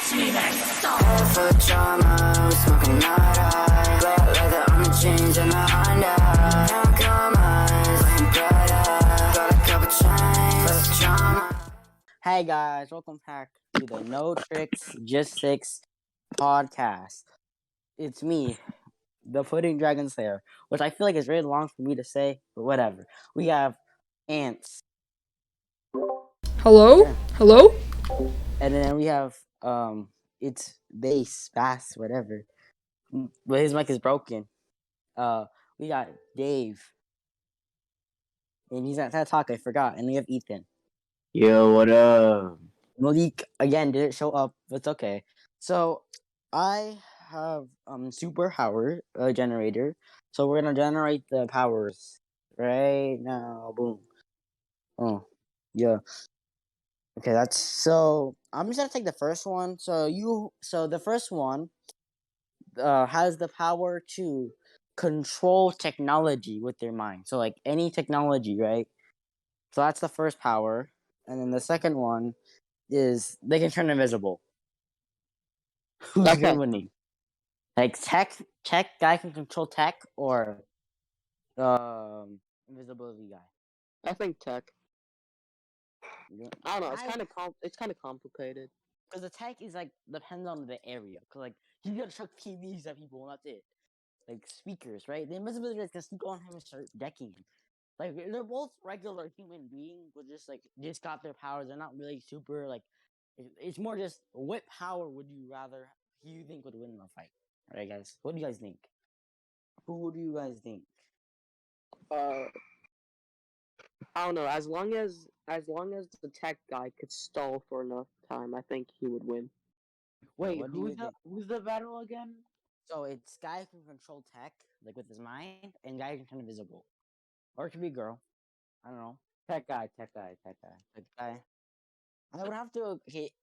For drama, smoking nada. Black leather on the jeans and the Honda. Can't compromise, looking better. Got a couple chains for drama. Hey guys, welcome back to the No Tricks Just Six podcast. It's me, the Pudding Dragon Slayer, which I feel like is really long for me to say, but whatever. We have Ants. Hello? Yeah. Hello? And then we have it's Bass, whatever. But his mic is broken. We got Dave. And he's not talk, I forgot. And we have Ethan. Yo, what up? Malik again didn't show up, but it's okay. So I have super power generator. So we're gonna generate the powers right now. Boom. Oh, yeah. Okay, that's so. I'm just gonna take the first one. So the first one has the power to control technology with their mind. So like any technology, right? So that's the first power, and then the second one is they can turn invisible. Who's Okay. gonna win? Like tech guy can control tech or invisibility guy. I think tech. Yeah. I don't know. It's kind of complicated. Because the tech is like depends on the area. Cause like you gotta chuck TVs at people and that's it. Like speakers, right? The invisibility guys can sneak on him and start decking him. Like they're both regular human beings, but just got their powers. They're not really super like. It's more just what power would you think would win the fight? All right, guys. What do you guys think? Who do you guys think? I don't know. As long as the tech guy could stall for enough time, I think he would win. Wait, what do you think? who's the battle again? So it's guy who can control tech, like with his mind, and guy who can turn invisible. Or it could be a girl. I don't know. Tech guy. Like guy. I would have to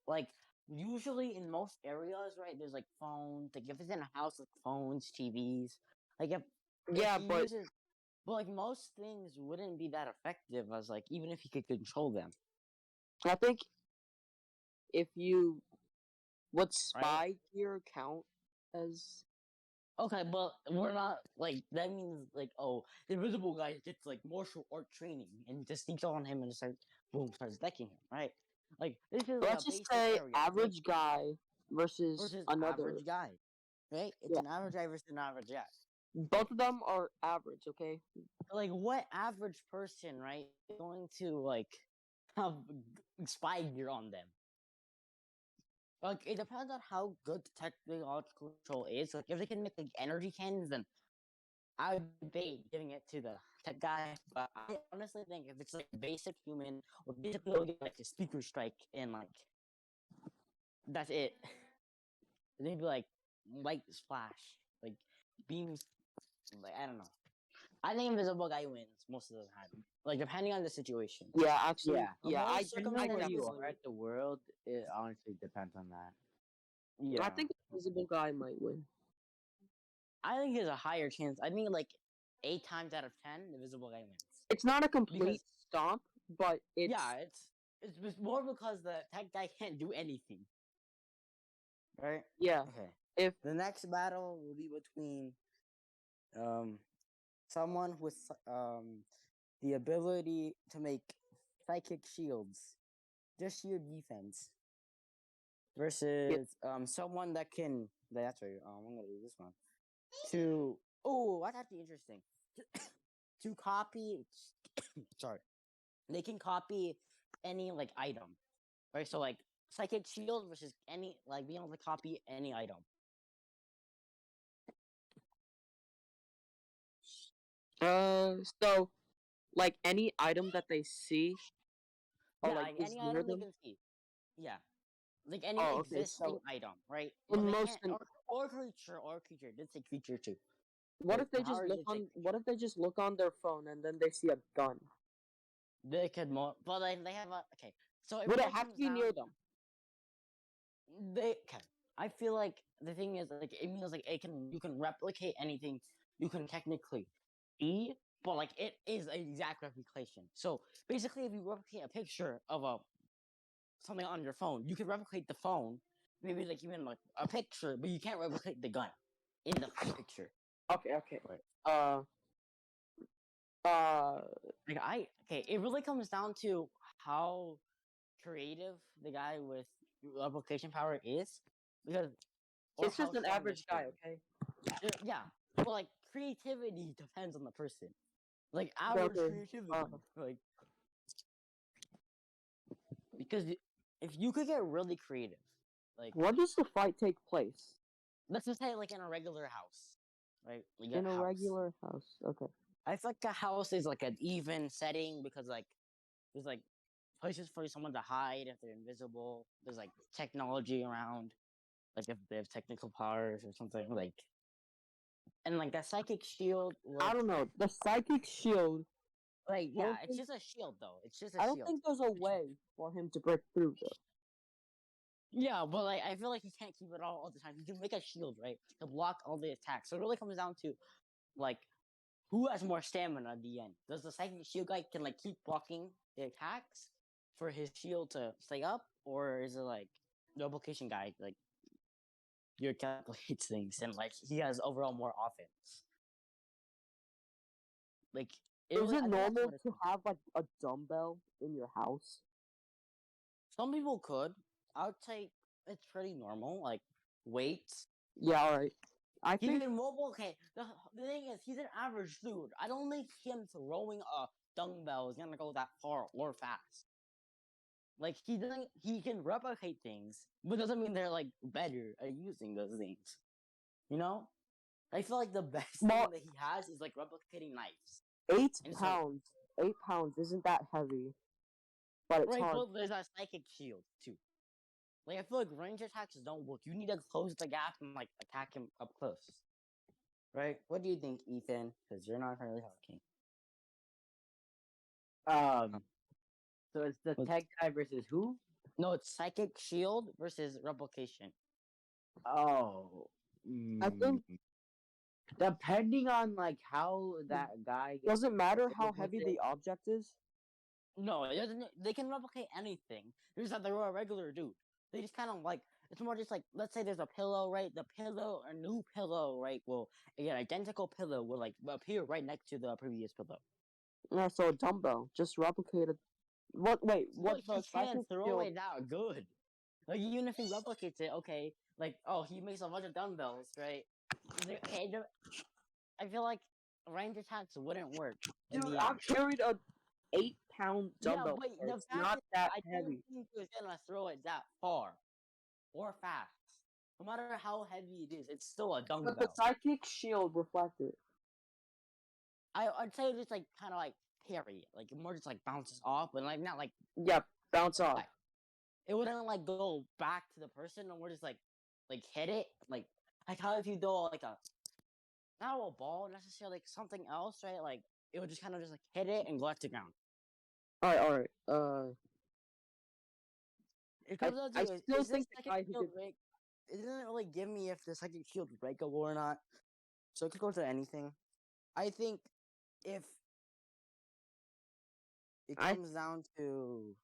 like usually in most areas, right? There's like phones. Like if it's in a house, like phones, TVs. Like if Yeah, he but uses, but like most things wouldn't be that effective as like even if he could control them. I think if you would Right? spy gear count as Okay, but we're not like that means like the invisible guy gets like martial art training and just sneaks on him and just starts decking him, right? Like this is like let's a just basic say area. average guy versus versus another. average guy, right? It's Yeah. an average guy versus an average guy. Both of them are average, okay? Like what average person, right, is going to like have spy gear on them? Like it depends on how good the technological control is. Like if they can make like energy cannons, then I would debate giving it to the tech guy. But I honestly think if it's like basic human or basically only get, like a speaker strike and like that's it. They'd be like light splash, like beams. Like I don't know. I think invisible guy wins most of the time. Like depending on the situation. Yeah, actually. Yeah. Yeah, I Depending on where definitely you agree. are at the world, it honestly depends on that. Yeah. I think the invisible guy might win. I think there's a higher chance. I think like 8 times out of 10, the invisible guy wins. It's not a complete stomp, but it's it's more because the tech guy can't do anything. Right? yeah. Okay. If The next battle will be between someone with the ability to make psychic shields, just sheer defense, versus someone that can. That's right. I'm gonna do this one. That's actually interesting. To copy, sorry, they can copy any like item, right? So like psychic shield versus any like being able to copy any item. so like any item that they see or Yeah, like like is any near item they them. can see. Yeah, like any Oh, okay. existing So item, right? in But they most, can't, or creature, or creature. Did say creature too. what But if they just power look did say on? What if they just look on their phone and then they see a gun? they could more, but like they have a okay. So Would it really have comes to be down. near them? They okay. I feel like the thing is like it means like you can replicate anything you can technically see, but like it is an exact replication. So basically, if you replicate a picture of something on your phone, you can replicate the phone, maybe like even like a picture, but you can't replicate the gun in the picture. Okay, okay. Right. Like okay, it really comes down to how creative the guy with replication power is, because or It's just how an strong the average guy, shield. okay? Yeah, but like creativity depends on the person. Like average Okay, creativity, uh. like because if you could get really creative, like Where does the fight take place? let's just say like in a regular house, right? Like a In a house. regular house. Okay. I feel like a house is like an even setting because like there's like places for someone to hide if they're invisible. There's like technology around, like if they have technical powers or something like. And like a psychic shield, I don't know. The psychic shield. like I yeah, don't it's think- just a shield though. It's just a I don't shield. think there's a way for him to break through though. Yeah, but like I feel like he can't keep it all the time. He can make a shield, right, to block all the attacks. So it really comes down to like who has more stamina at the end. Does the psychic shield guy can like keep blocking the attacks for his shield to stay up, or is it like the replication guy like your calculates things and like he has overall more offense? Like Is really- it I think that's normal what it's to called. have like a dumbbell in your house? Some people could. I would say it's pretty normal. Like weights. Yeah, alright. I He's think in mobile. Okay, the thing is, he's an average dude. I don't think him throwing a dumbbell is gonna go that far or fast. Like he doesn't. He can replicate things, but doesn't mean they're like better at using those things. You know, I feel like the best thing Well- that he has is like replicating knives. 8 And so- pounds. 8 pounds isn't that heavy. But it's Right, hard. but there's a psychic shield too. Like I feel like range attacks don't work. You need to close the gap and like attack him up close. Right? What do you think, Ethan? Because you're not really talking. So it's the What- tech guy versus who? No, it's psychic shield versus replication. Oh. I think- Depending on like how that guy gets. Doesn't matter how Replicate heavy it. the object is. No, it doesn't. They can replicate anything. It's just that they're a regular dude. They just kind of like it's more just like let's say there's a pillow, right? The pillow, a new pillow, right? Will an identical pillow will like appear right next to the previous pillow. Yeah, so a dumbbell. Just replicate it. What? Wait, what? But The he can't psychic throw shield- it that good. Like even if he replicates it, okay, like oh he makes a bunch of dumbbells, right? Okay, I feel like range attacks wouldn't work. in Dude, the I've end. carried a 8-pound dumbbell. Yeah, but the it's fact not is, that I don't heavy. think he was gonna throw it that far or fast. No matter how heavy it is, it's still a dumbbell. But the psychic shield reflected. I'd say just like kind of like parry it, like more just like bounces off, but like not like Yep, bounce off. Right. it wouldn't like go back to the person, or just like hit it, like how if you throw like a not a ball necessarily, like something else, right? Like it would just kind of just like hit it and go to the ground. Alright. It I- comes down I to still is this think the psychic guy who shield could- break? It doesn't really give me if the psychic shield is breakable or not, so it could go to anything. I think if it I- comes down to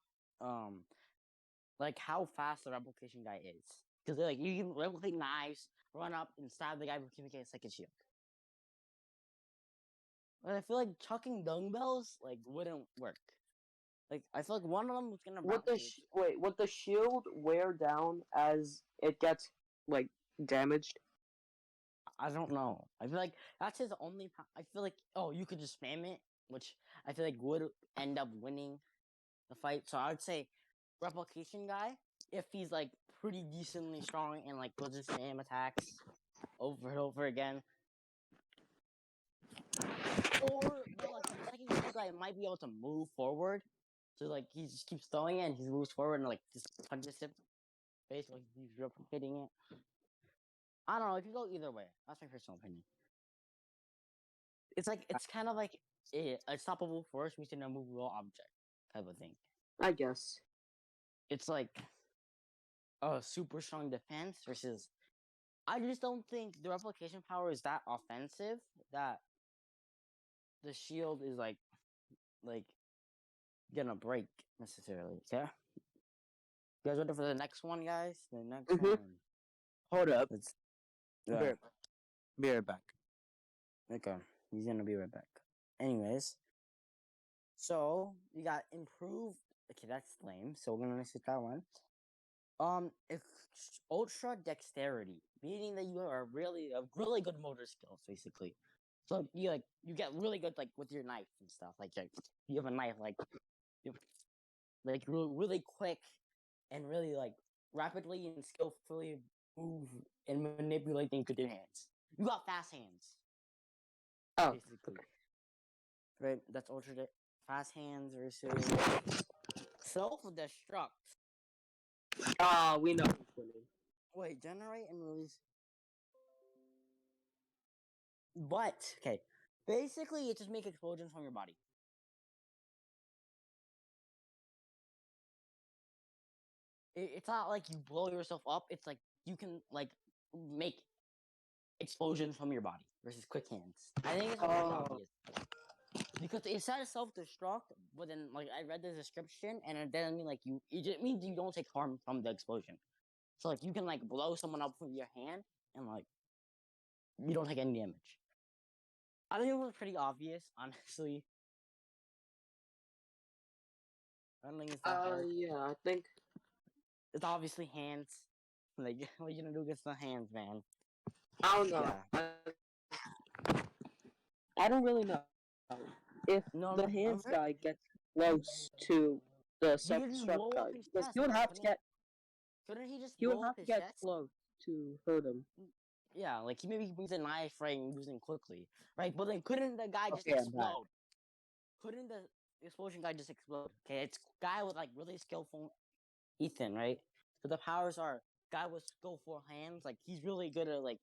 like how fast the replication guy is, because like you can replicate knives, run up and stab the guy with a second shield. But I feel like chucking dumbbells like wouldn't work. Like I feel like one of them was gonna Would the bounce you. would the shield wear down as it gets like damaged? I don't know. I feel like that's his only. I feel like you could just spam it, which I feel like would end up winning the fight. So I would say replication guy if he's like pretty decently strong and like will just spam attacks over and over again. Or but, like the second shield guy might be able to move forward, so like he just keeps throwing it and he moves forward and like just punches him. Basically, he's replicating it. I don't know. It could go either way. That's my personal opinion. It's like it's kind of like a unstoppable force meets an immovable object type of thing. I guess. It's like a super strong defense versus. I just don't think the replication power is that offensive that the shield is like gonna break necessarily. Yeah. You guys ready for the next one, guys? The next Mhm. one. Hold up. It's Be yeah. right be right back. Okay. He's gonna be right back. Anyways, so you got improved. Okay, that's lame. So we're gonna skip that one. It's ultra dexterity, meaning that you are really good motor skills, basically. So you get really good like with your knife and stuff. Like you have a knife, you really quick and really like rapidly and skillfully move and manipulate things with your hands. You got fast hands, Oh, basically. Right? That's fast hands versus self destruct. we know who's winning. Wait, generate and release. But okay, basically it just makes explosions from your body. It's not like you blow yourself up. It's like you can like make explosions from your body versus quick hands. I think it's pretty Oh. obvious because it says self-destruct, but then like I read the description and it doesn't mean like you. It just means you don't take harm from the explosion. So like you can like blow someone up with your hand and like you don't take any damage. I think it was pretty obvious, honestly. I don't think it's that hard. Yeah, I think. It's obviously hands. Like what are you gonna do against the hands, man? I don't know. I don't really know if No, the I'm hands very- guy gets close to the just self-destruct blow guy, up his because chest, he would bro. have to get Couldn't he just he would blow have up to his get chest? close to hurt him. Yeah, like he maybe brings a knife, right, and using quickly, right? But then couldn't the guy just Okay, I'm back. explode? Couldn't the explosion guy just explode? Okay, it's guy with like really skillful Ethan, right? So the powers are guy with skillful hands, like he's really good at like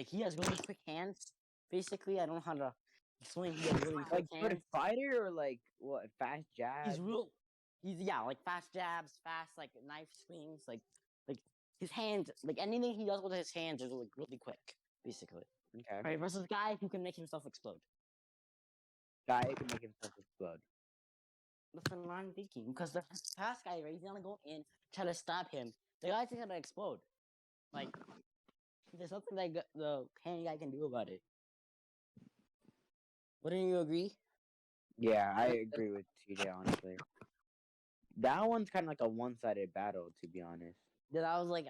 he has really quick hands. Basically, I don't know how to explain. He has really quick Like good hands. fighter or like what fast jab? He's like fast jabs, fast like knife swings, like his hands, like anything he does with his hands is like really quick, basically. Okay. Right, versus guy who can make himself explode. Guy can make himself explode. That's what I'm thinking. Because the fast guy, right, he's gonna go in, try to stab him. The guy's gonna explode. Like, there's nothing that the hand guy can do about it. Wouldn't you agree? Yeah, I agree with TJ honestly. That one's kind of like a one-sided battle, to be honest. That I was like,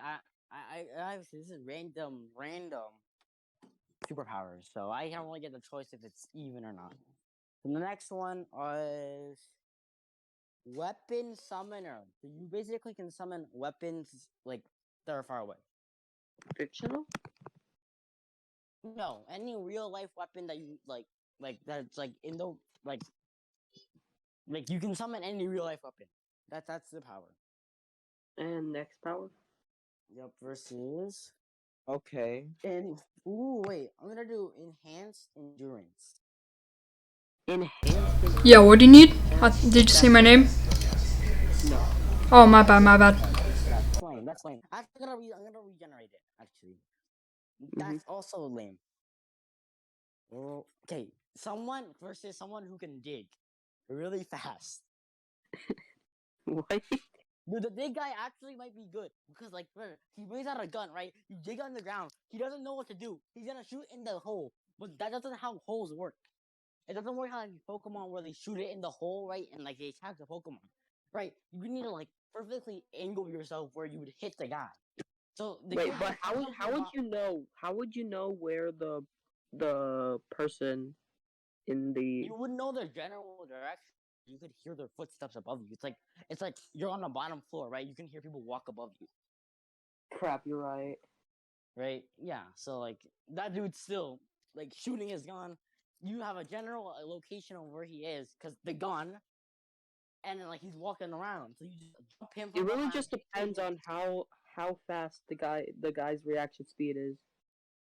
I this is random superpowers, so I can't really get the choice if it's even or not. And the next one is weapon summoner. So you basically can summon weapons like that are far away. Fictional? No, any real life weapon that you like that's like in the like you can summon any real life weapon. That's the power. And next power? Yep. Versus Okay. and wait, I'm gonna do enhanced endurance. Enhanced. Yeah, what do you need? Did you say my name? No. Oh, my bad, my bad. That's lame. That's lame. I'm gonna regenerate it. Actually, that's also lame. Well, okay, someone versus someone who can dig really fast. What? Dude, the dig guy actually might be good because, like, he brings out a gun, right? You dig on the ground. He doesn't know what to do. He's gonna shoot in the hole, but that doesn't how holes work. It doesn't work how like Pokemon where they shoot it in the hole, right? And like they attack the Pokemon, right? You need to like perfectly angle yourself where you would hit the guy. So the Wait, guy but how comes would about- you know? How would you know where the person in the you would know their general direction. You could hear their footsteps above you. It's like you're on the bottom floor, right? You can hear people walk above you. crap? You're right. Right? Yeah. So like that dude's still like shooting his gun. You have a general location of where he is because the gun, and then like he's walking around. So you just jump him. It From really behind, just hit depends him. on how fast the guy's reaction speed is.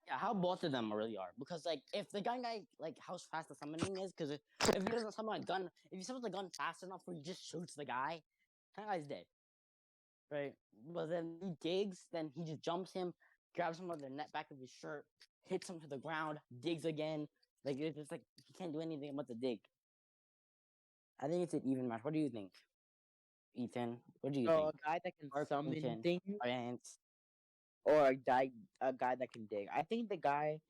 Yeah, how both of them really are. Because like if the gun guy like how fast the summoning is, because if he doesn't summon a gun, if he summons the gun fast enough where he just shoots the guy, that guy's dead. Right? But then he digs, then he just jumps him, grabs him by the back of his shirt, hits him to the ground, digs again. Like it's just like he can't do anything but the dig. I think it's an even match. What do you think? Ethan? What do you So a think? guy that can Or summon Ethan? things, Science. or a guy that can dig. I think the guy,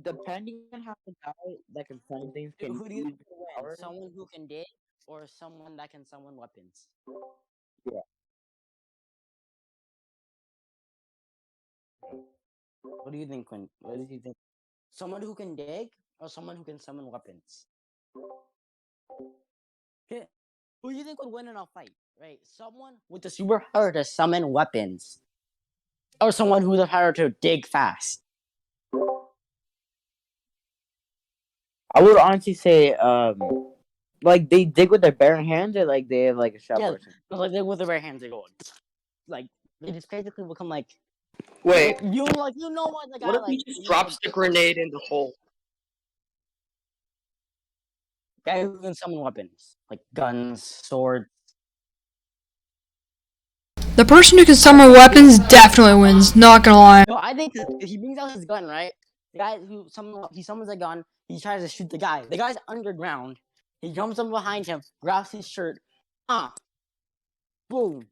depending on how the guy that can summon things can Who do you use think will win? power. Someone who can dig, or someone that can summon weapons? Yeah. What do you think, Quinn? What do you think? Someone who can dig, or someone who can summon weapons? Okay. Who do you think would win in a fight? Right, someone with the superpower to summon weapons, or someone who's the power to dig fast. I would honestly say, like they dig with their bare hands, or like they have like a shovel Yeah, or something. but like they with their right hands, they go like they just basically become like Wait, you know what the what guy if he like just you know, drops the grenade in the hole? guy who can summon weapons like guns, swords. The person who can summon weapons definitely wins. Not gonna lie. No, I think if he brings out his gun, right? The guy who summons a gun, he tries to shoot the guy. The guy's underground. He jumps up behind him, grabs his shirt, boom,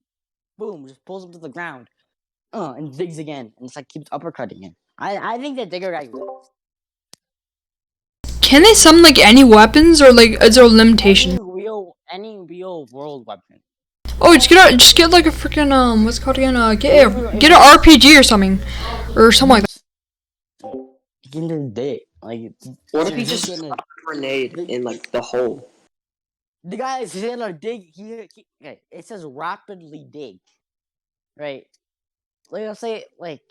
boom, just pulls him to the ground, and digs again, and it's like keeps uppercutting him. I think the digger guy wins. Can they summon like any weapons, or like is there a limitation? Any real world weapon. Oh, just get like a freaking what's it called again? Get an RPG or something like that. He can just dig. Like, What if he he's just gonna- dropped a grenade in like the hole? the guy is gonna dig. Okay, it says rapidly dig, right? Like I'll say like,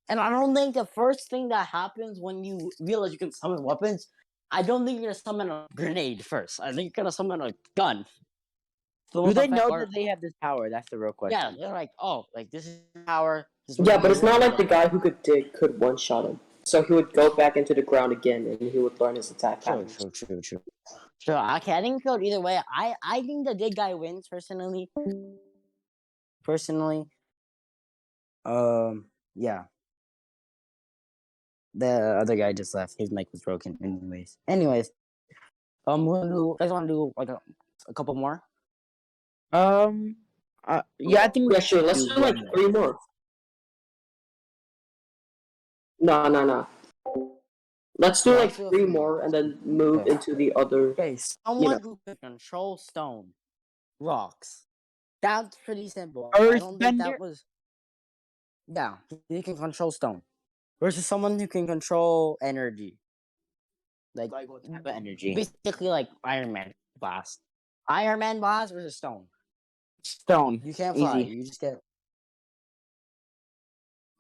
and I don't think the first thing that happens when you realize you can summon weapons, I don't think you're gonna summon a grenade first. I think you're gonna summon a gun. So Do what they the know fuck are- that they have this power? That's the real question. Yeah, they're like, oh, like this is power. This is what Yeah, you but do, it's not blah, like the blah, blah. guy who could dig could one shot him. So he would go back into the ground again, and he would learn his attack True, patterns. true. So okay, I think it could either way. I think the dig guy wins personally. Yeah. The other guy just left. His mic was broken. Anyways, you guys want to do like a couple more? Yeah, I think we Yeah, sure. should Let's do like one more. 3 more. No. Let's do Yeah, like let's do a 3 few more and then move Okay. into the other. Okay, someone who can control stone, rocks. That's pretty simple. I don't think Earthbender? that was. Yeah, he can control stone. Versus someone who can control energy. Like what type of energy? basically like Iron Man blast. Iron Man blast versus stone. Stone. You can't fly. Easy. You just get.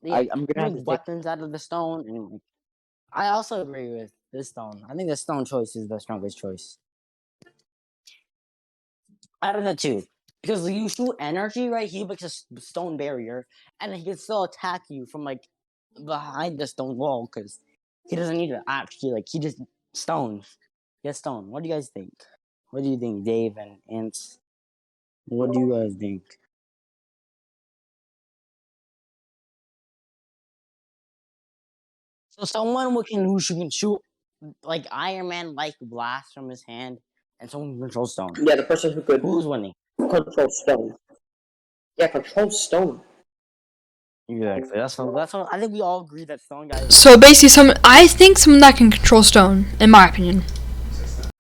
Yeah, I'm you gonna have to make take. weapons out of the stone, and like, I also agree with this stone. I think the stone choice is the strongest choice out of the two, because you shoot energy, right? He makes a stone barrier, and he can still attack you from like behind the stone wall, because he doesn't need to actually like he just stone. Yes, stone. What do you guys think? What do you think, Dave and Ants? What do you guys think? So someone who can shoot like Iron Man like blast from his hand, and someone who controls stone. Yeah, the person who could Who's winning? control stone. Yeah, control stone. Exactly. That's what I think we all agree that stone guy. So basically, I think someone that can control stone, in my opinion.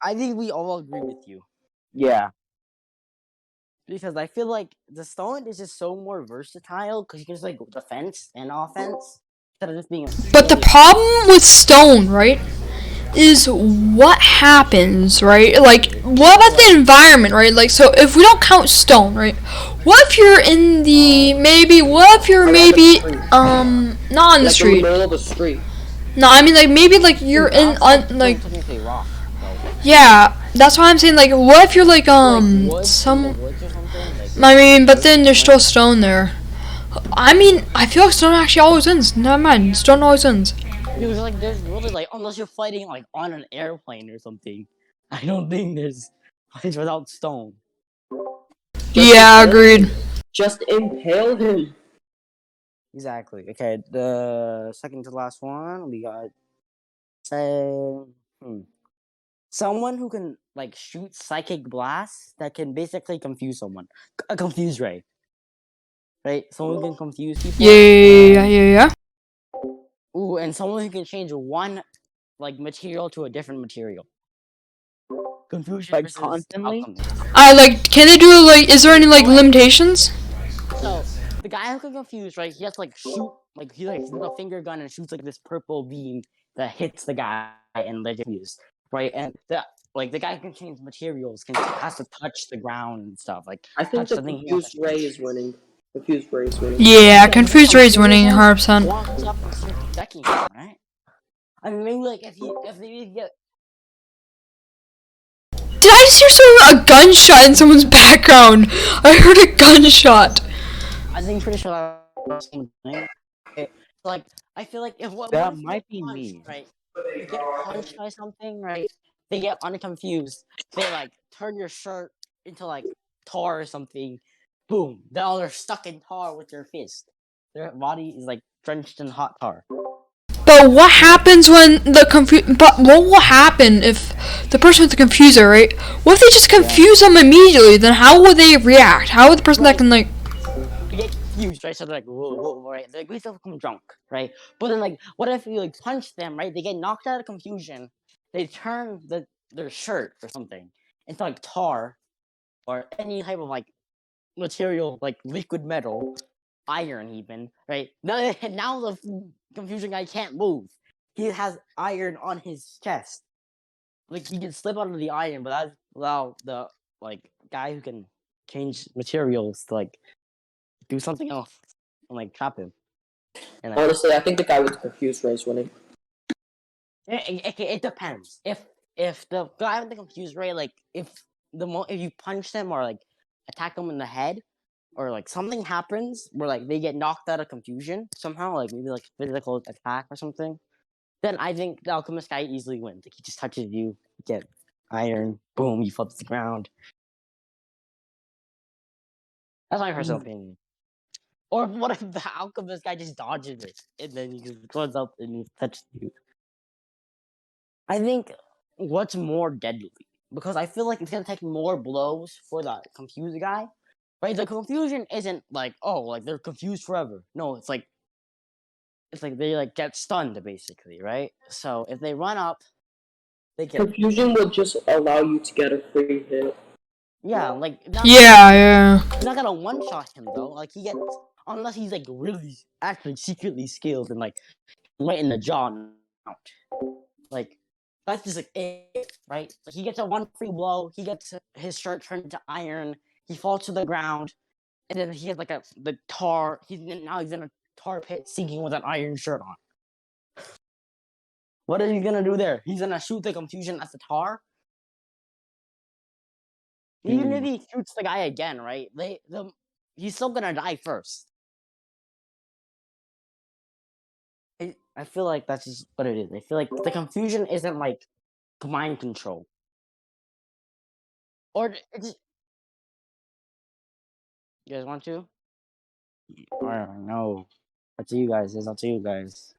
I think we all agree with you, Yeah. because I feel like the stone is just so more versatile because you can just like defense and offense instead of just being. But the problem with stone, right, is what happens, right? Like, what about the environment, right? Like, so if we don't count stone, right? What if you're in the what if you're maybe not on the Like in the street? middle of the street. No, I mean like maybe like you're in like technically rock. yeah. That's why I'm saying like what if you're like Woods, some woods or something. Like, I mean, but then there's still stone there. I mean, I feel like stone actually always wins. Never mind, stone always wins. Because like there's really like unless you're fighting like on an airplane or something, I don't think there's fights without stone. Yeah, agreed. Just impale him. Exactly. Okay, the second to last one we got say someone who can like shoot psychic blasts that can basically confuse someone. A confuse ray, right? Someone who can confuse people. Yeah. Ooh, and someone who can change one like material to a different material. Confusion Like versus constantly? alchemy. I like. Can they do like? Is there any like limitations? So the guy who can confuse, right? He has to like shoot, like he like with a finger gun and shoots like this purple beam that hits the guy and they get confused, right? And the guy who can change materials has to touch the ground and stuff, like I think touch the something. He has confused to ray touch. is winning. Confused ray is winning. Yeah, Because confused Ray's winning one 100%. walks up and starts decking him, right? I mean, maybe like if they get Did I just hear a gunshot in someone's background? I heard a gunshot. I think pretty sure that was something. Like I feel like if what That if you might get be punched, me. right? You get punched by something, right? They get unconfused. They like turn your shirt into like tar or something. Boom! Now they're stuck in tar with their fist. Their body is like drenched in hot tar. But what happens when the But what will happen if the person with the confuser, right? What if they just confuse them immediately? Then how would they react? How would the person that can like? They get confused, right? So they're like, whoa, right? They're like, we still become drunk, right? But then like, what if you like punch them, right? They get knocked out of confusion. They turn their shirt or something into like tar or any type of like material, like liquid metal, iron even, right? Now the confusion guy can't move. He has iron on his chest. Like he can slip out of the iron, but that's allow the like guy who can change materials to like do something else and like trap him. And like, Honestly, I think the guy with the confused ray is winning. it depends. If the guy with the confused ray, like if if you punch them or like attack them in the head, or like something happens where like they get knocked out of confusion somehow, like maybe like physical attack or something, then I think the alchemist guy easily wins. Like he just touches you, get iron, boom, you fall to the ground. That's my personal opinion. Or what if the alchemist guy just dodges it and then he just runs up and he touches you? I think what's more deadly, because I feel like it's gonna take more blows for the confused guy. Right? The confusion isn't like, oh, like they're confused forever. No, it's like they like get stunned basically, right? So if they run up, they get Confusion would just allow you to get a free hit. like Yeah. he's not gonna one shot him though. Like he gets, unless he's like really actually secretly skilled and like right in the jaw and out. Like that's just like it, right? Like, he gets a one free blow. He gets his shirt turned into iron. He falls to the ground, and then he has like the tar. He's in a tar pit, sinking with an iron shirt on. What is he gonna do there? He's gonna shoot the confusion at the tar. Even if he shoots the guy again, right? He's still gonna die first. I feel like that's just what it is. I feel like the confusion isn't like mind control, or it's. You guys want to? I don't know. Up to you guys. It's up to you guys.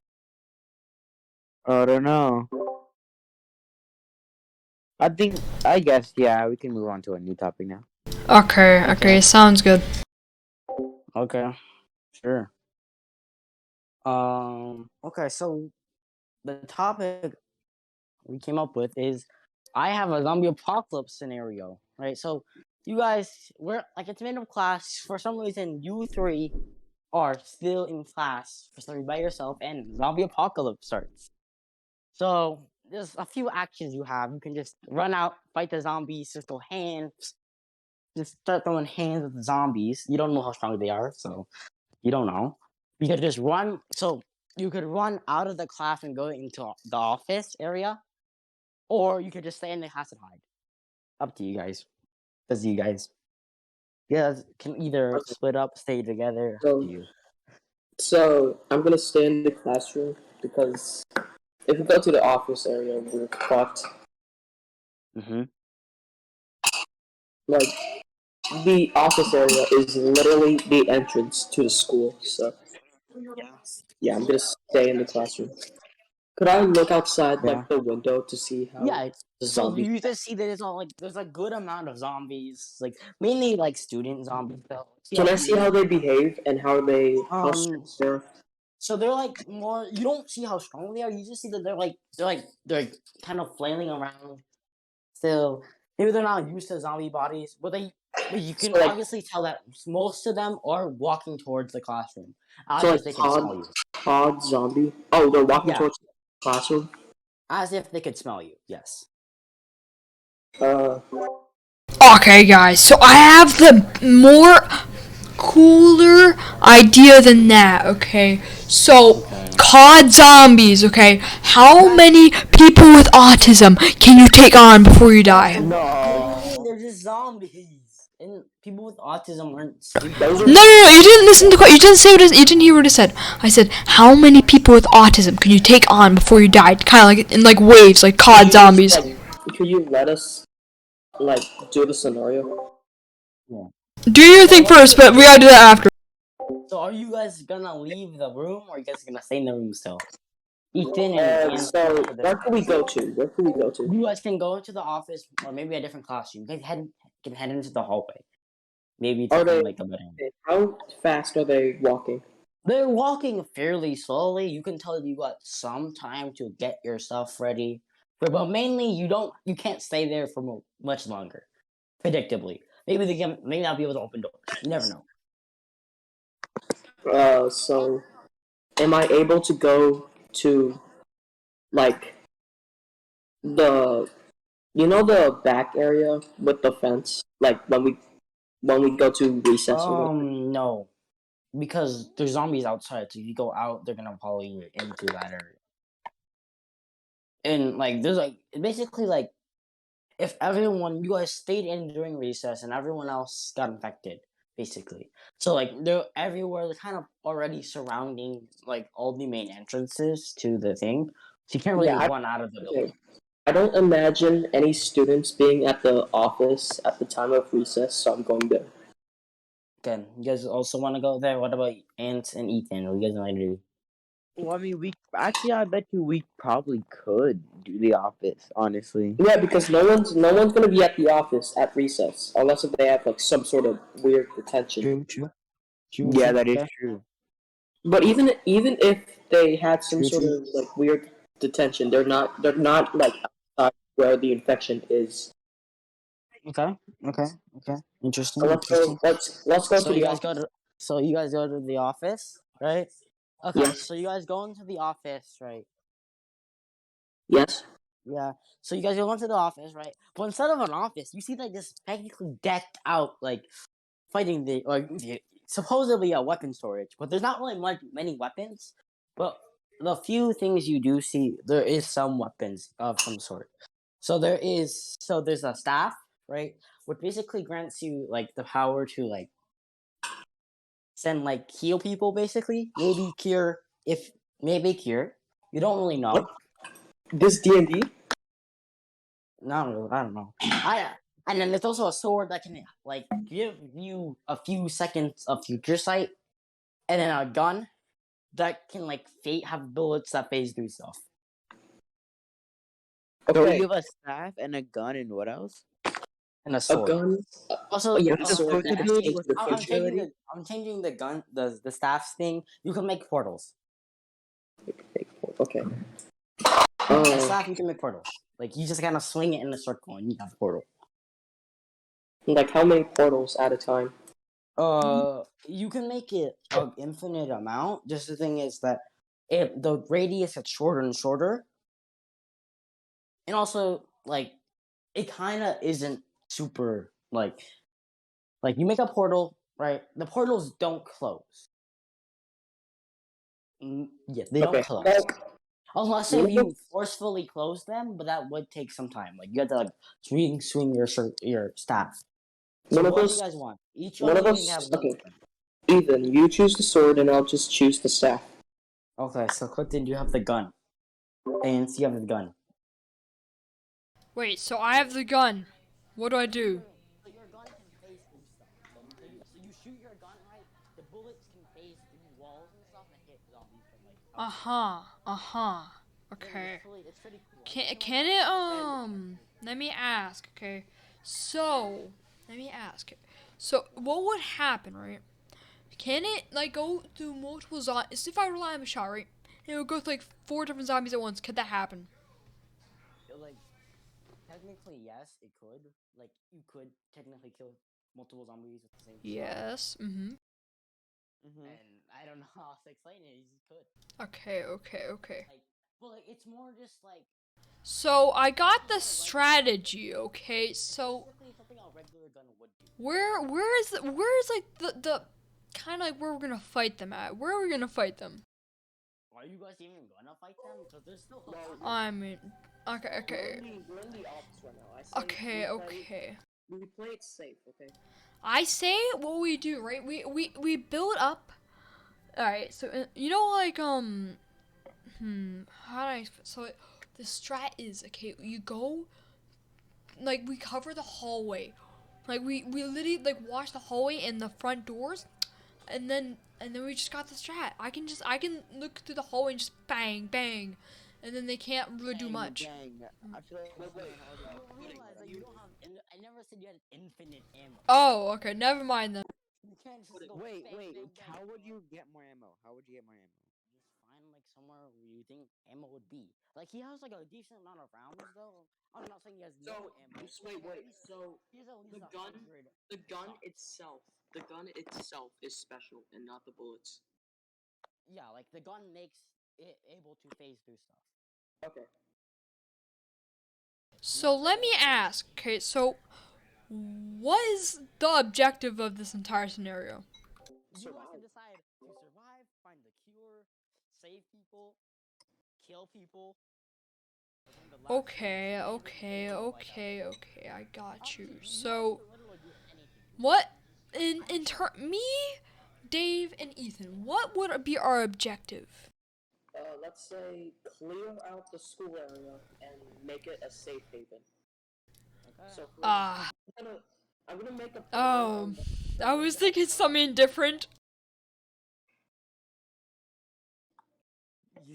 I don't know. I guess, yeah, we can move on to a new topic now. Okay, sounds good. Okay, sure. Okay, so the topic we came up with is I have a zombie apocalypse scenario, right? So you guys, we're like it's middle class. For some reason, you three are still in class for some reason by yourself, and zombie apocalypse starts. So there's a few actions you have. You can just run out, fight the zombies, just go hands, just start throwing hands at the zombies. You don't know how strong they are, so you don't know. You could just run. So you could run out of the class and go into the office area, or you could just stay in the class and hide. Up to you guys. That's you guys. You guys can either split up, stay together. Up to you. So I'm gonna stay in the classroom because if we go to the office area, we're fucked. Mm-hmm. Like the office area is literally the entrance to the school. So yeah, I'm gonna stay in the classroom. Could I look outside Yeah. like the window to see how Yeah, the so zombies? you just see that it's all like there's a good amount of zombies, like mainly like student zombies though. Can I see how they behave and how Um, strong they're? so they're like more. You don't see how strong they are. You just see that they're kind of flailing around. Still, maybe they're not used to zombie bodies, but you can So like obviously tell that most of them are walking towards the classroom as so like if they can smell you. Todd zombie. Oh, they're walking Yeah, towards the classroom. as if they could smell you. Yes. Uh, Okay, guys, so I have the more cooler idea than that, okay? So, COD zombies, okay? How many people with autism can you take on before you die? No, they're just zombies, and people with autism aren't stupid. those No, are no, no, you didn't listen to you didn't say what you didn't hear what I said. I said, how many people with autism can you take on before you die? Kind of like in like waves, like COD zombies. Could you let us like do the scenario? Do your thing first, but we gotta do that after. So are you guys gonna leave the room, or are you guys gonna stay in the room still? Ethan and So for this where can we go to? Where can we go to? you guys can go into the office or maybe a different classroom. You guys can head into the hallway. Maybe to Are they? find like a better one. How fast are they walking? They're walking fairly slowly. You can tell you got some time to get your stuff ready. But mainly you can't stay there for much longer. Predictably. Maybe they can maybe not be able to open doors. You never know. So am I able to go to like the the back area with the fence, like when we go to recess or whatever? No. Because there's zombies outside, so if you go out, they're gonna follow you into that area. And like there's like basically like if everyone you guys stayed in during recess and everyone else got infected, basically. So like they're everywhere, they're kind of already surrounding like all the main entrances to the thing. So you can't really Yeah, run out of the building. okay. I don't imagine any students being at the office at the time of recess, so I'm going there. Again, you guys also wanna go there? What about Ant and Ethan? What do you guys wanna do? Well, I mean, I bet you we probably could do the office, honestly. Yeah, because no one's gonna be at the office at recess unless if they have like some sort of weird detention. True. Yeah, that is Okay. true. But even if they had some True, sort true. of like weird detention, they're not like outside where the infection is. Okay. Interesting. So let's go So to you the guys go office. to the office, right? Okay, Yes. so you guys go into the office, right? Yes. Yeah. So you guys go into the office, right? But instead of an office, you see like this technically decked out, like fighting supposedly a weapon storage, but there's not really many weapons. But the few things you do see, there is some weapons of some sort. There's a staff, right, which basically grants you like the power to like send like heal people, basically maybe cure. You don't really know. What? This D&D? No, I don't know. And then there's also a sword that can like give you a few seconds of future sight, and then a gun that can like have bullets that phase through stuff, So Okay. you have a staff and a gun and what else? and a A sword. gun. Also, Oh, yeah, What's a the also sword sword that gonna has do? to What's the the I'm future. sword gonna changing do? I'm changing the gun the staff's thing. You can make portals. Okay. The Uh, staff you can make portals. Like you just kind of swing it in a circle and you have a portal. like how many portals at a time? You can make it an infinite amount. Just the thing is that the radius gets shorter and shorter, and also like it kind of isn't super like you make a portal, right? The portals don't close. Yeah, they don't Okay. close. Well, Unless one if of them, you forcefully close them, but that would take some time. Like you have to like swing your staff. So one of what do you us, guys want? Each one one of of you can us. have one Okay. weapon. Ethan, you choose the sword, and I'll just choose the staff. Okay, so Clifton, you have the gun, and you have the gun. Wait, so I have the gun. What do I do? So your gun can phase through stuff. So you shoot your gun right, the bullets can phase through walls and stuff and hit zombies from like Uh outside. huh. Uh huh. Okay. It's pretty cool. Can it let me ask, okay? So, let me ask. So, what would happen, right? Can it like go through multiple zombies? If I rely on a shot, right? It would go through like 4 different zombies at once. Could that happen? Like, technically, yes, it could. Like, you could technically kill multiple zombies with the same shot. Yes. Mhm. And I don't know how else to explain it. You just could. Okay. Okay. Like, well, like, it's more just like So I got the strategy. Okay. So basically something a regular gun would do. where's like the kind of like where we're gonna fight them at? Where are we gonna fight them? Are you guys even gonna fight them? Because there's still. I mean, okay. We're in the office right now. I say Okay. we play it safe, okay? I say what we do, right? We build up. All right. So you know, like how do I? So the strat is okay. You go, like we cover the hallway, like we literally like watch the hallway and the front doors, and then we just got the strat. I can look through the hallway and just bang bang, and then they can't really do much. Dang, I feel like Wait, wait. You don't realize that you don't have. I never said you had infinite ammo. Oh, okay. Never mind then. You can't just go Wait, bang, wait. bang, bang. How would you get more ammo? How would you get more ammo? Just find like somewhere where you think ammo would be. Like he has like a decent amount of rounds though. I'm not saying he has no ammo. Wait. So He's at least the gun- 100 the gun shots. itself is special and not the bullets. Yeah, like the gun makes it able to phase through stuff. Okay. So let me ask. Okay, so what is the objective of this entire scenario? You have to Survive. decide to survive, find the cure, save people, kill people. I think the last Okay, one is okay. I got Honestly, you. you So can literally do anything. what me, Dave, and Ethan, what would be our objective? Let's say clear out the school area and make it a safe haven. Okay. So Ah, I'm gonna make a. oh, I was thinking something different.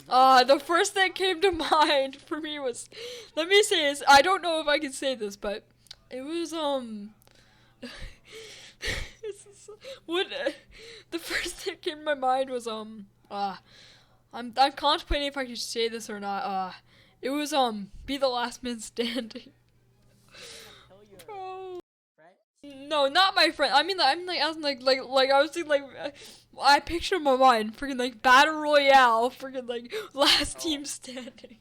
The first thing came to mind for me was, let me say this. I don't know if I can say this, but it was what the first thing that came to my mind was I'm contemplating if I should say this or not. It was be the last man standing. Kill your Bro. friend. No, not my friend. I mean, I was like, I was thinking, like, I picture in my mind, freaking, like, battle royale, freaking, like, last team standing.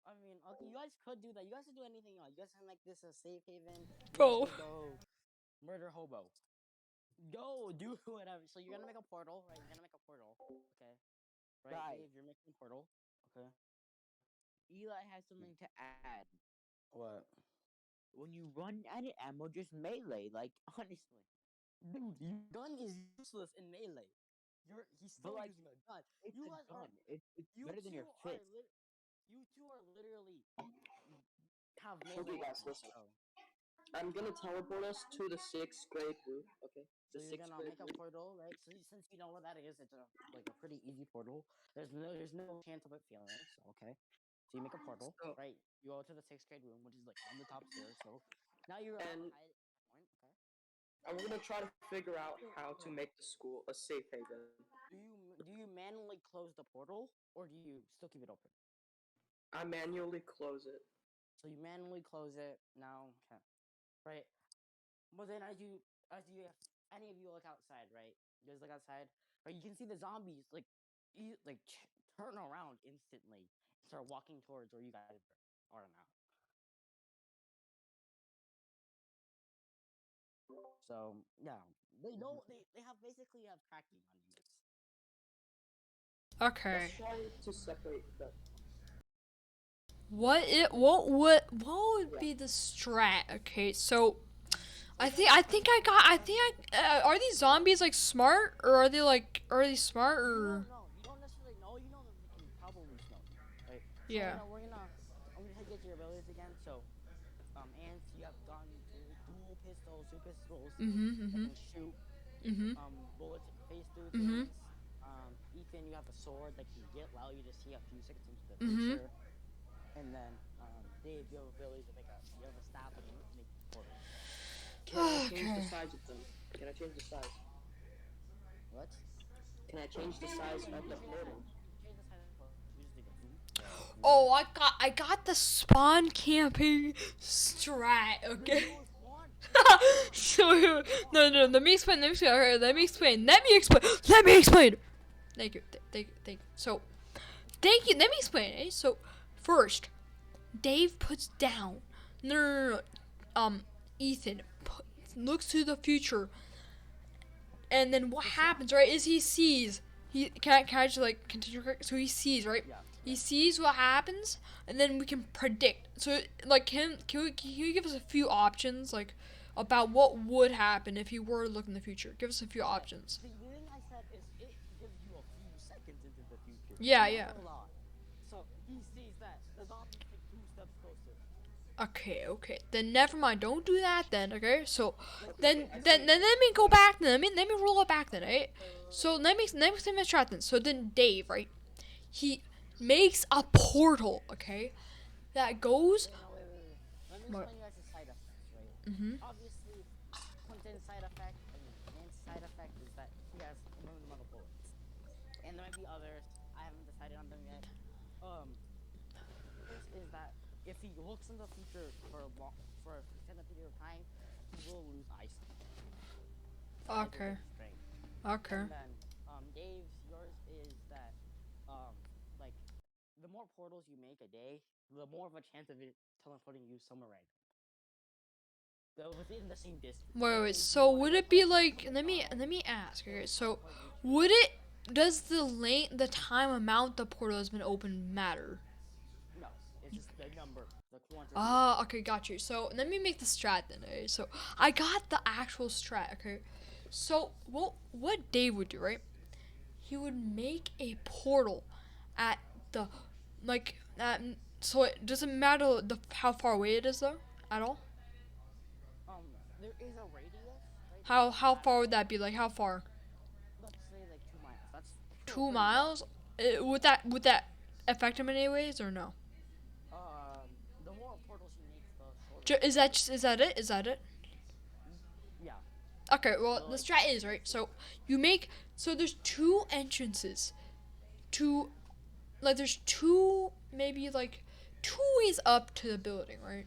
I mean, okay, you guys could do that. You guys could do anything else. You guys can make this a safe haven. You Bro. guys could go murder hobo. Go do whatever. So you're gonna make a portal, right? You're gonna make a portal. Okay. Right, Right. Dave, you're making a portal. Okay. Eli has something to add. What? When you run out of ammo, just melee. Like honestly, Dude, your gun is useless in melee. He's still like, using a gun. it's You a guys gun. are. It's You better than your two are fist. You two are literally have Okay, melee. guys, listen. So I'm gonna teleport us to the 6th grade room. Okay. So The you're 6th gonna grade make a room. portal, right? So since you know what that is, it's like a pretty easy portal. There's no chance of it failing. So okay. So you make a portal, So- right? You go to the 6th grade room, which is like on the top stairs. So now you're And- at point. Okay. And we're gonna try to figure out how to make the school a safe haven. Do you manually close the portal or do you still keep it open? I manually close it. So you manually close it now, okay, right? But then as you any of you look outside, right? You guys look outside, right? You can see the zombies like turn around instantly, start walking towards where you guys are now. So yeah, they know they have basically have tracking on you guys. Okay. Let's try to separate them. What would be the strat? Okay, so I think are these zombies like smart or are they smart You or don't know. You don't necessarily know. You know that they can probably smell you, right? So, yeah. I'm gonna get your abilities again. So, Ants, you have gone to dual pistols, two pistols that Mhm. can shoot Mhm. bullets face through Mhm. things. Ethan, you you have a sword that can allow you to see a few seconds into the Mhm. future. And then Dave, you have ability to you have a staff that can make portals. Can I change the Okay. size of them? Can I change the size? What? Can I change the size of the portal? Change the size of the portal. You just need the food. Oh, I got the spawn camping strat. Okay. So no, let me explain. Okay, let me explain. Thank you. Thank you. So, thank you. Let me explain. So, first, Dave puts down. No. Ethan looks to the future, and then what happens, right? Is he sees. He can I just like continue? So he sees, right? Yeah. He sees what happens, and then we can predict. So, like, can you give us a few options, like, about what would happen if you were to look in the future? Give us a few options. The thing I said is it gives you a few seconds into the future. Yeah, Not yeah. a lot. So he sees that the zombies take 2 steps closer. Okay. Then never mind. Don't do that then. Okay. So, then let me go back. Then let me roll it back then. Right. So let me say my strat then. So then Dave, right? He makes a portal. Okay. That goes. Wait. Let me What? explain you guys the side effects, right? Mhm. Obviously, Quentin's side effect and Man's side effect is that he has a limited amount of bullets. And there might be others. I haven't decided on them yet. First is that if he looks in the future for a extended period of time, he will lose eyesight. Okay. Strength. Okay. And then, Dave's, yours is that, like, the more portals you make a day, the more of a chance of it teleporting you somewhere random. Though within the same distance. Wait. So would it be like? Let me ask. Okay. So, would it? Does the time amount the portal has been open matter? No, it's just the number, the quantity. Ah, okay, got you. So let me make the strat then. Okay? So I got the actual strat. Okay, so what Dave would do, right? He would make a portal at the like at, so it doesn't matter how far away it is though at all. There is a radius. Right? How far would that be? Like how far? Let's say like 2 miles. That's still 2 pretty miles? Would that affect him in any ways or no? far. The more portals you make, the shorter. Is that it? Is that it? Yeah. Okay, well, the strat is, right? So, there's 2 entrances. There's 2, maybe, 2 ways up to the building, right?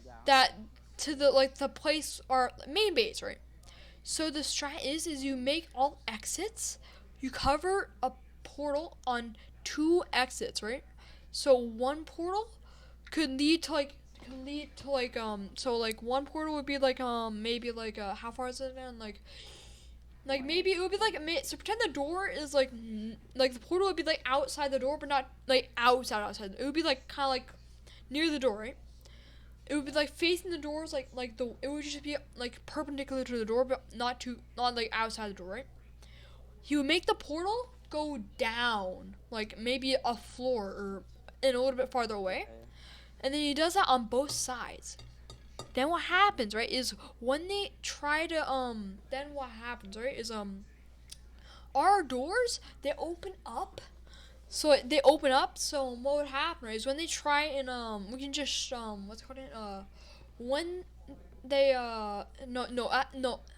Yeah. That, to the place, or main base, right? So, the strat is you make all exits, you cover a portal on 2 exits, right? So, one portal could lead to, one portal would be, maybe, how far is it, man? Maybe it would be so pretend the door is the portal would be outside the door, but not outside. It would be kind of near the door, right? It would be facing the doors, it would just be perpendicular to the door, but not outside the door, right? He would make the portal go down, maybe a floor or in a little bit farther away, and then he does that on both sides. Then what happens, right, is when they try to, then what happens, right, is, our doors, they open up. So what would happen, right, is when they try and, we can just, what's it called, when they, no,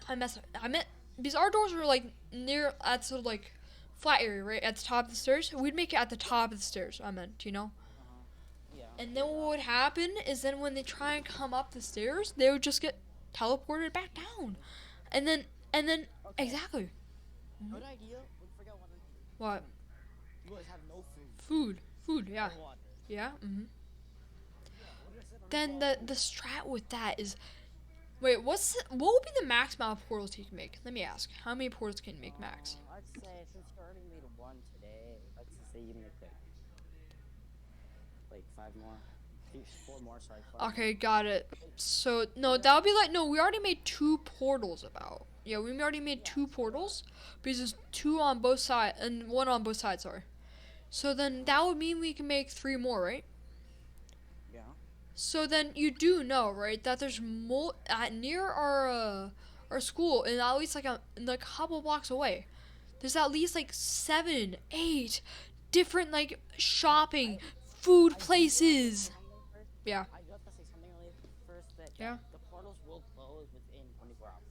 I messed up. I meant, because our doors were, near, at sort of, flat area, right, at the top of the stairs. We'd make it at the top of the stairs, I meant, you know? Yeah. And then what would happen is then when they try and come up the stairs, they would just get teleported back down. And then exactly. Good idea. We forgot one. What? You guys have no food. Food, yeah. No water. Yeah, What do you say on Then water? the strat with that is, wait, what would be the max amount of portals you can make? Let me ask. How many portals can you make max? I'd say since you already made 1 today, let's say you make 5 more. 4 more, sorry. 5 more. Okay, got it. So, no, that would be no, we already made 2 portals about. Yeah, we already made 2 portals, because there's 2 on both sides, and 1 on both sides, sorry. So then that would mean we can make 3 more, right? Yeah. So then you do know, right, that there's near our school, and at least a couple blocks away, there's at least like 7, 8 different like shopping, food places. Yeah. I got to say something really first that Yeah. the portals will close within 24 hours.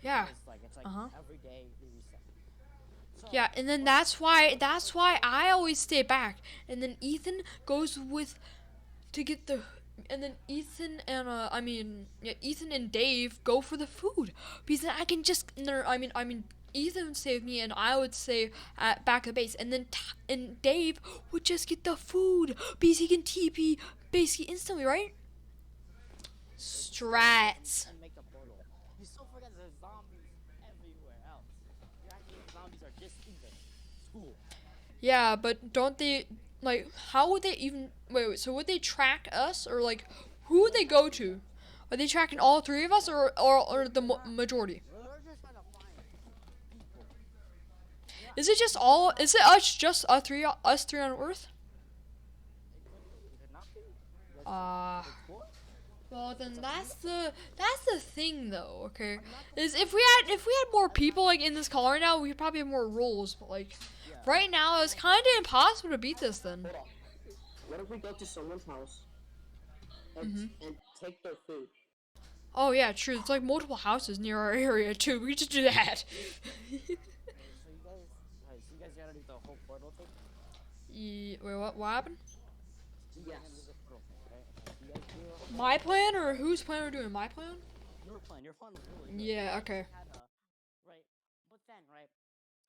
Yeah. It's like Uh-huh. every day they reset. So, Yeah, and then that's why I always stay back. And then Ethan goes with to get the and then Ethan and Ethan and Dave go for the food. Because then I can just Ethan would stay with me and I would stay at back of the base, and then and Dave would just get the food because he can TP basically instantly, right? Strats. and make a portal. You still forget there's zombies everywhere else. You're acting like zombies are just in the school. Yeah, but don't they, like, how would they even, wait, so would they track us, or, like, who would they go to? Are they tracking all 3 of us, or the majority? We're just trying to find people. Is it just us three on Earth? It could not be. Well then that's the thing though, okay? Is if we had more people like in this call right now, we could probably have more roles, but like right now it's kinda impossible to beat this then. Hold on. What if we go to someone's house and take their food? Oh yeah, true. It's like multiple houses near our area too. We could just do that. So you guys gotta do the whole portal thing? Wait, what happened? Yes. You guys do My plan or whose plan are we doing? My plan? your plan. Your plan was really good. Yeah, okay. Had a, right, but then, right,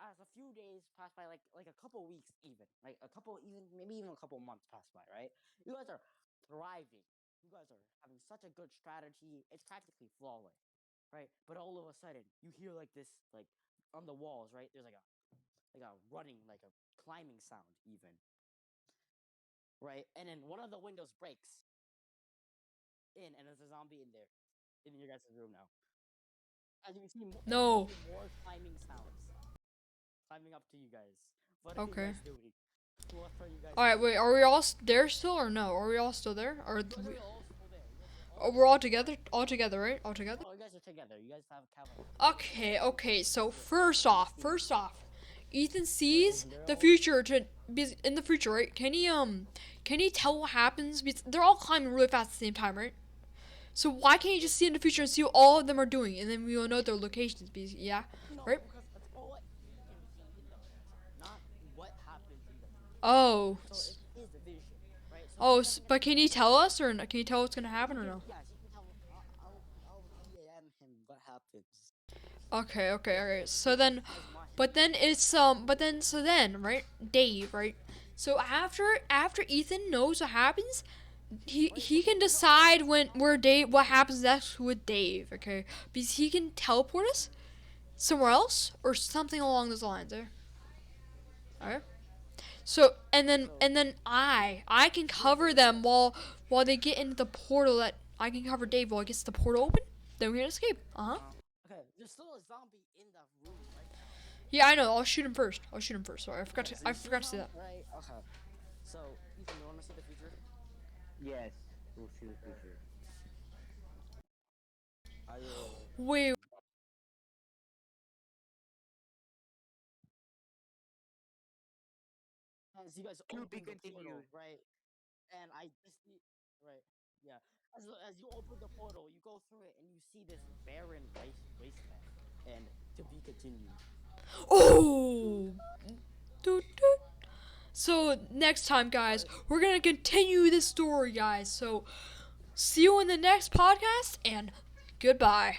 as a few days passed by, like a couple weeks even, like a couple, maybe even a couple months passed by, right? You guys are thriving. You guys are having such a good strategy. It's practically flawless, right? But all of a sudden, you hear like this, like on the walls, right? There's like a running, like a climbing sound, even, right? And then one of the windows breaks in, and there's a zombie in there, in your guys' room now. As you can see, No. more climbing sounds climbing up to you guys. What Okay. are you guys doing? What are you guys Alright, doing? wait, are we all there still or no? Are we all still there? Or You guys are all still there. oh, we're all together? All together, right? All together? Oh, you guys are together. You guys have cavalry. Okay, so first off, Ethan sees the future to be in the future, right? Can he tell what happens? Because they're all climbing really fast at the same time, right? So why can't he just see in the future and see what all of them are doing, and then we will know their locations? Because, yeah, No, right? because that's all what you can see in the future, not what happens in the future. Oh, So it is a vision, right? So oh, you guys but can he tell us, or can he tell what's gonna happen, or no? yeah, she can tell. I'll DM him what happens. Okay. So then, so then, right, Dave, right? So after Ethan knows what happens, he can decide what happens next with Dave, okay? Because he can teleport us somewhere else or something along those lines, eh? Alright. So and then I can cover them while they get into the portal. That I can cover Dave while he gets the portal open. Then we can escape. Okay, there's still a zombie in the room right now. Yeah, I know. I'll shoot him first. Sorry, I forgot to say that. Right. Okay. So, Ethan, you want to see the future? Yes, we'll see the future. Are you? Wait. As you guys To open be the portal, continued. right? And I just need, right? Yeah. As you open the portal, you go through it and you see this barren wasteland, and to be continued. Oh. Doot, doot. So next time, guys, we're gonna continue this story, guys. So see you in the next podcast, and goodbye.